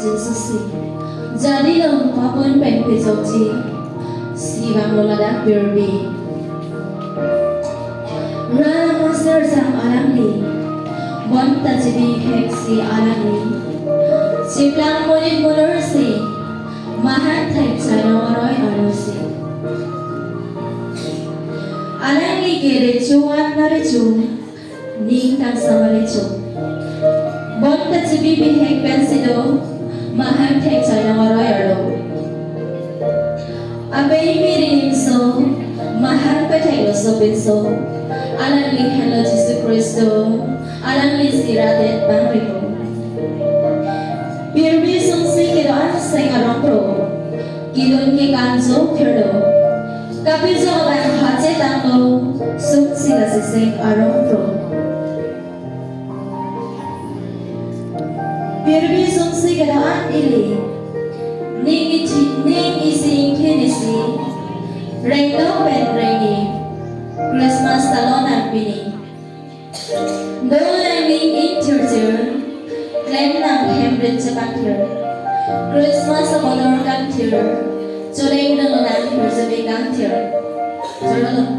Jesus jadi long apun pen pejoji si bang lola dak berbi rana master jam alangli bon tajibi heksi alangli siplang monit monorsi mahan thai chano aroi arusi alangli kere chuan nare chu ning tang samale chu bon tajibi hek pensido mahan thai chano aroi aro abai mirin so mahan petai lo so benso alangli hello Jesus Christo alangli siradet bangripo birbi sungsi kiro an seng arong pro kilon ke kanjo phirdo kapijo ban hache tanglo suk siga seng arong pro birbi sungsi kiro an ili ning ising kenisi rengdo pen rengi Christmas talonan pini Dolan ning interior Claim nang hembrit sa kantir Christmas sa modern kantir Choreng nang nang hirsabi kantir Choreng